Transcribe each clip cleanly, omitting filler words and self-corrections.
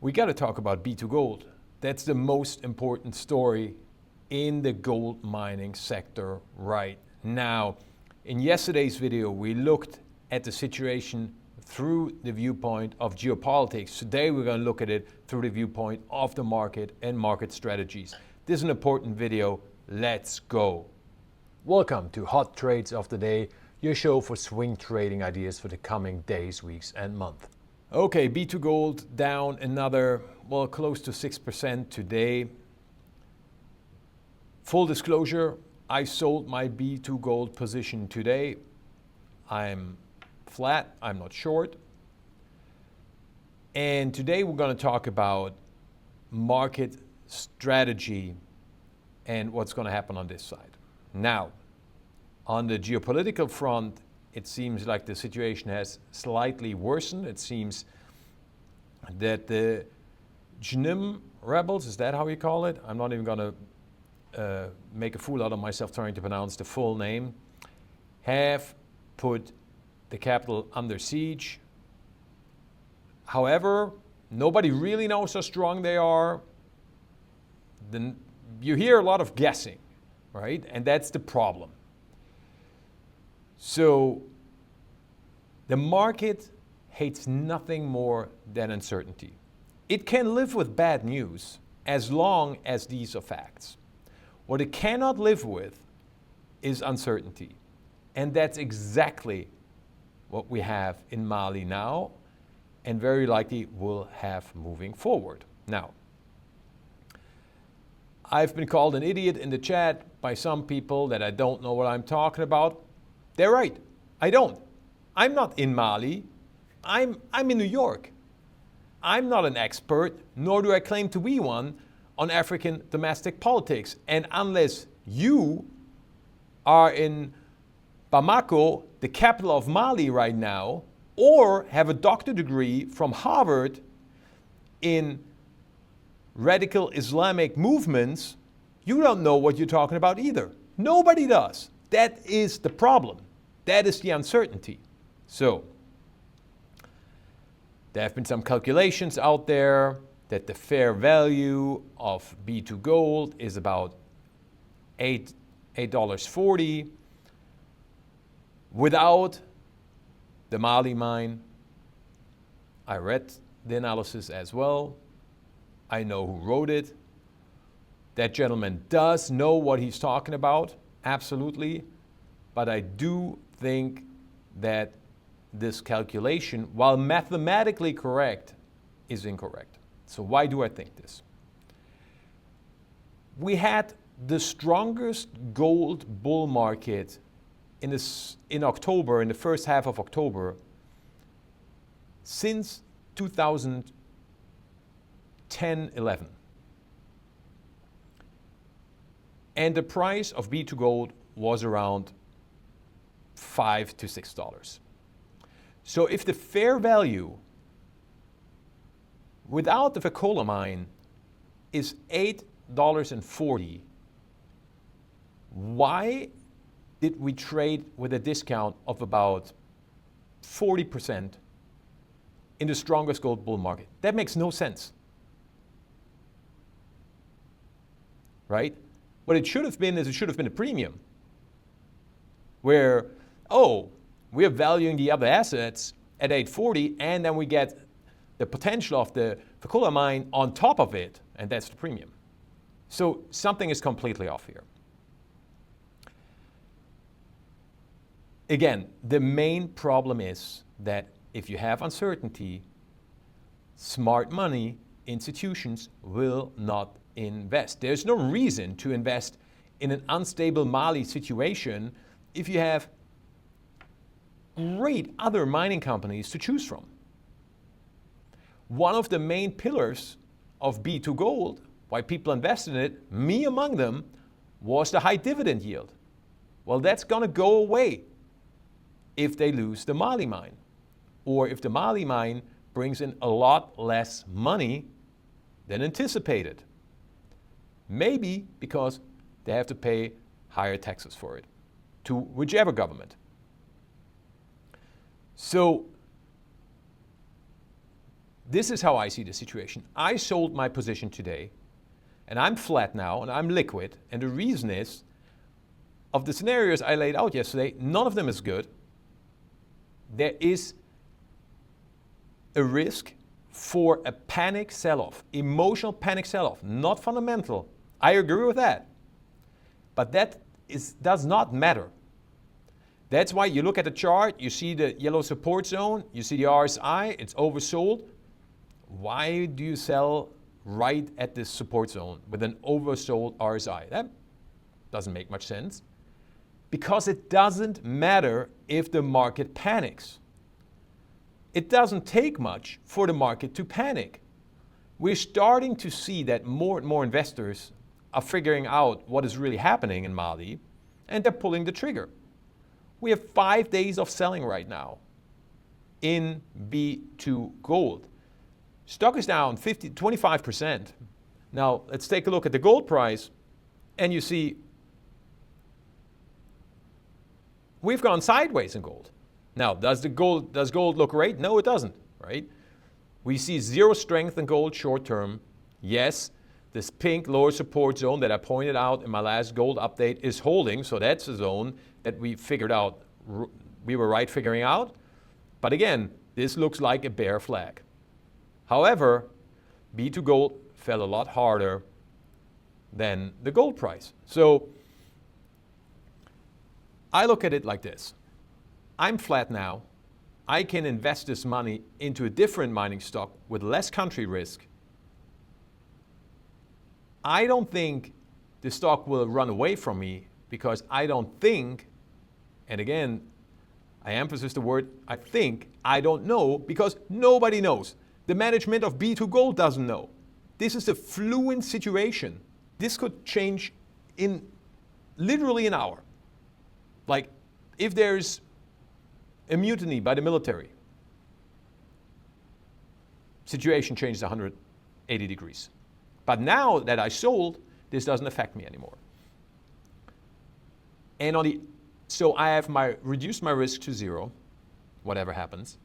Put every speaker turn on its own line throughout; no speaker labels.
We got to talk about B2Gold. That's the most important story in the gold mining sector right now. In yesterday's video, we looked at the situation through the viewpoint of geopolitics. Today, we're going to look at it through the viewpoint of the market and market strategies. This is an important video. Let's go. Welcome to Hot Trades of the Day, your show for swing trading ideas for the coming days, weeks, and months. Okay, B2Gold down another, well, close to 6% today. Full disclosure, I sold my B2Gold position today. I'm flat, I'm not short. And today we're going to talk about market strategy and what's going to happen on this side. Now, on the geopolitical front, it seems like the situation has slightly worsened. It seems that the JNIM rebels, is that how you call it? I'm not even going to make a fool out of myself trying to pronounce the full name, have put the capital under siege. However, nobody really knows how strong they are. You hear a lot of guessing, right? And that's the problem. So the market hates nothing more than uncertainty. It can live with bad news as long as these are facts. What it cannot live with is uncertainty. And that's exactly what we have in Mali now, and very likely will have moving forward. Now, I've been called an idiot in the chat by some people that I don't know what I'm talking about. They're right. I don't. I'm not in Mali. I'm in New York. I'm not an expert, nor do I claim to be one, on African domestic politics. And unless you are in Bamako, the capital of Mali right now, or have a doctorate degree from Harvard in radical Islamic movements, you don't know what you're talking about either. Nobody does. That is the problem. That is the uncertainty. So, there have been some calculations out there that the fair value of B2Gold is about $8.40 without the Mali mine. I read the analysis as well. I know who wrote it. That gentleman does know what he's talking about, absolutely. But I do think that this calculation, while mathematically correct, is incorrect. So why do I think this? We had the strongest gold bull market in October, in the first half of October, since 2010-11. And the price of B2Gold was around $5 to $6. So if the fair value without the Fekola mine is $8.40, why did we trade with a discount of about 40% in the strongest gold bull market? That makes no sense. Right? What it should have been is it should have been a premium where, oh, we're valuing the other assets at $8.40 and then we get the potential of the Fekola mine on top of it, and that's the premium. So something is completely off here. Again, the main problem is that if you have uncertainty, smart money institutions will not invest. There's no reason to invest in an unstable Mali situation if you have great other mining companies to choose from. One of the main pillars of B2Gold, why people invested in it, me among them, was the high dividend yield. Well, that's going to go away if they lose the Mali mine, or if the Mali mine brings in a lot less money than anticipated. Maybe because they have to pay higher taxes for it, to whichever government. So this is how I see the situation. I sold my position today, and I'm flat now, and I'm liquid. And the reason is, of the scenarios I laid out yesterday, none of them is good. There is a risk for a panic sell-off, emotional panic sell-off, not fundamental. I agree with that. But that does not matter. That's why you look at the chart, you see the yellow support zone, you see the RSI, it's oversold. Why do you sell right at this support zone with an oversold RSI? That doesn't make much sense. Because it doesn't matter if the market panics. It doesn't take much for the market to panic. We're starting to see that more and more investors are figuring out what is really happening in Mali, and they're pulling the trigger. We have 5 days of selling right now in B2Gold. Stock is down 25%. Now, let's take a look at the gold price, and you see we've gone sideways in gold. Now, does gold look great? No, it doesn't, right? We see zero strength in gold short term. Yes, this pink lower support zone that I pointed out in my last gold update is holding, so that's a zone that we figured out, we were right figuring out. But again, this looks like a bear flag. However, B2Gold fell a lot harder than the gold price. So I look at it like this. I'm flat now. I can invest this money into a different mining stock with less country risk. I don't think the stock will run away from me because I don't think, and again, I emphasize the word I think, I don't know, because nobody knows. The management of B2Gold doesn't know. This is a fluid situation. This could change in literally an hour. Like if there's a mutiny by the military, situation changes 180 degrees. But now that I sold, this doesn't affect me anymore. And so I have reduced my risk to zero, whatever happens.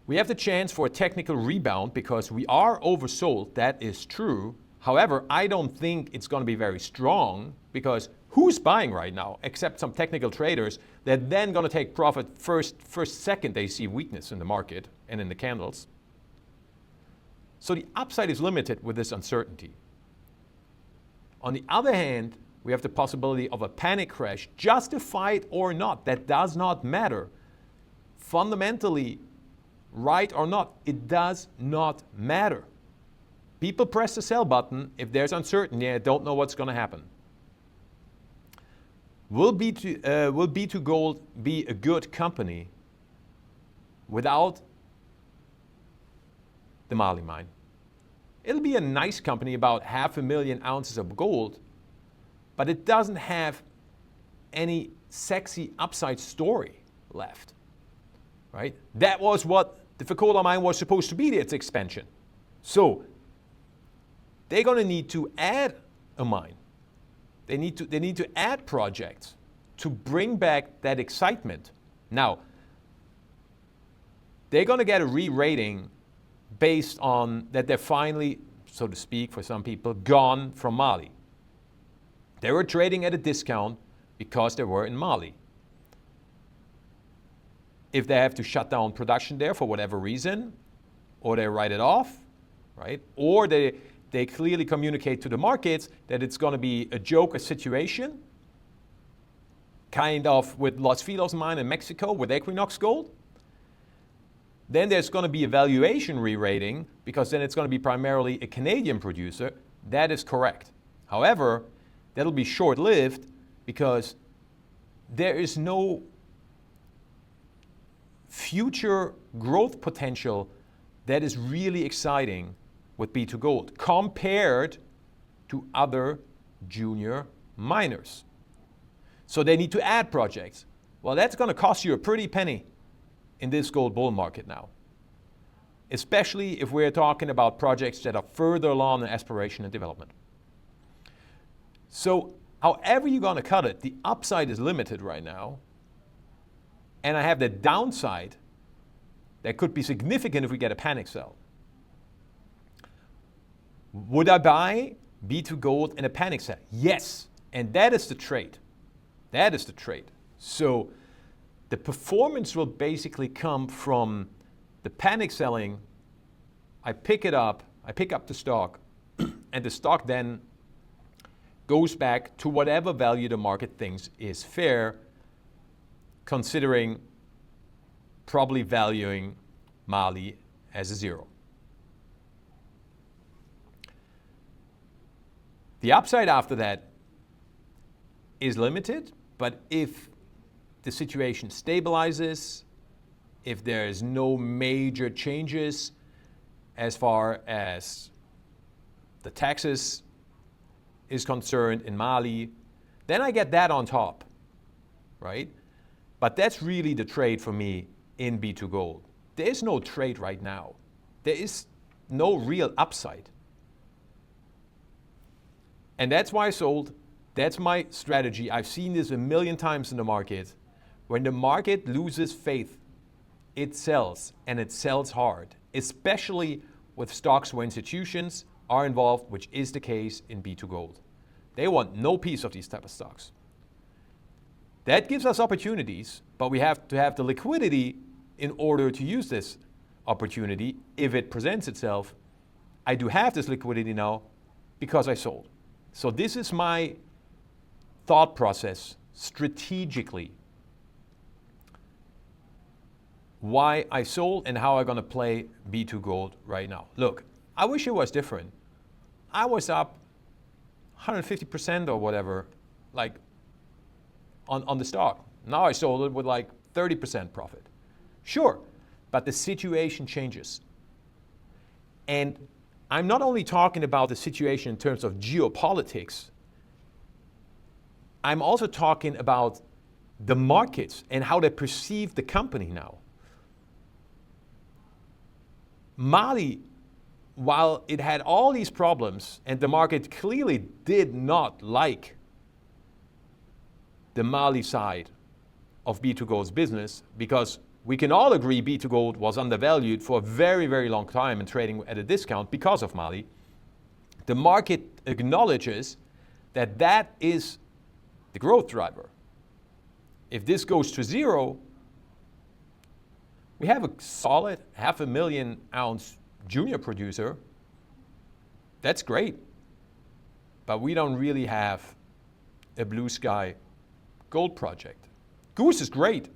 We have the chance for a technical rebound because we are oversold, that is true. However, I don't think it's going to be very strong because who's buying right now except some technical traders that then going to take profit first second they see weakness in the market and in the candles. So the upside is limited with this uncertainty. On the other hand, we have the possibility of a panic crash, justified or not. That does not matter. Fundamentally, right or not, it does not matter. People press the sell button if there's uncertainty and don't know what's going to happen. Will B2Gold be a good company without the Mali mine? It'll be a nice company, about 500,000 ounces of gold, but it doesn't have any sexy upside story left, right? That was what the Fekola mine was supposed to be, its expansion. So they're going to need to add a mine. They need to add projects to bring back that excitement. Now, they're going to get a re-rating based on that they're finally, so to speak, for some people, gone from Mali. They were trading at a discount because they were in Mali. If they have to shut down production there for whatever reason, or they write it off, right? Or they clearly communicate to the markets that it's going to be a joke, a situation, kind of with Los Filos mine in Mexico with Equinox Gold. Then there's going to be a valuation re-rating because then it's going to be primarily a Canadian producer. That is correct. However, that'll be short-lived because there is no future growth potential that is really exciting with B2Gold compared to other junior miners. So they need to add projects. Well, that's going to cost you a pretty penny in this gold bull market now, especially if we're talking about projects that are further along in exploration and development. So however you're going to cut it, the upside is limited right now, and I have the downside that could be significant if we get a panic sell. Would I buy B2Gold in a panic sell? Yes, and that is the trade. That is the trade. So the performance will basically come from the panic selling. I pick up the stock, and the stock then goes back to whatever value the market thinks is fair, considering probably valuing Mali as a zero. The upside after that is limited, but if the situation stabilizes, if there is no major changes as far as the taxes is concerned in Mali, then I get that on top, right? But that's really the trade for me in B2Gold. There is no trade right now. There is no real upside. And that's why I sold. That's my strategy. I've seen this a million times in the market. When the market loses faith, it sells, and it sells hard, especially with stocks where institutions are involved, which is the case in B2Gold. They want no piece of these type of stocks. That gives us opportunities, but we have to have the liquidity in order to use this opportunity if it presents itself. I do have this liquidity now because I sold. So this is my thought process strategically. Why I sold and how I'm going to play B2Gold right now. Look, I wish it was different. I was up 150% or whatever, like on the stock. Now I sold it with like 30% profit. Sure, but the situation changes. And I'm not only talking about the situation in terms of geopolitics, I'm also talking about the markets and how they perceive the company now. Mali, while it had all these problems, and the market clearly did not like the Mali side of B2Gold's business, because we can all agree B2Gold was undervalued for a very, very long time and trading at a discount because of Mali. The market acknowledges that that is the growth driver. If this goes to zero, we have a solid 500,000 ounce junior producer. That's great. But we don't really have a blue sky gold project. Goose is great,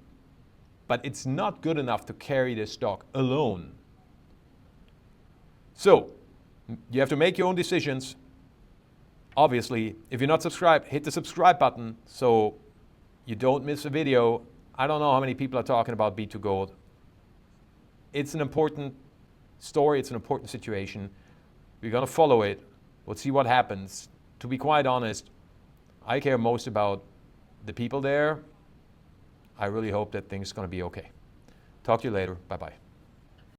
but it's not good enough to carry this stock alone. So, you have to make your own decisions. Obviously, if you're not subscribed, hit the subscribe button so you don't miss a video. I don't know how many people are talking about B2Gold. It's an important story, it's an important situation. We're going to follow it. We'll see what happens. To be quite honest, I care most about the people there. I really hope that things are going to be okay. Talk to you later. Bye-bye.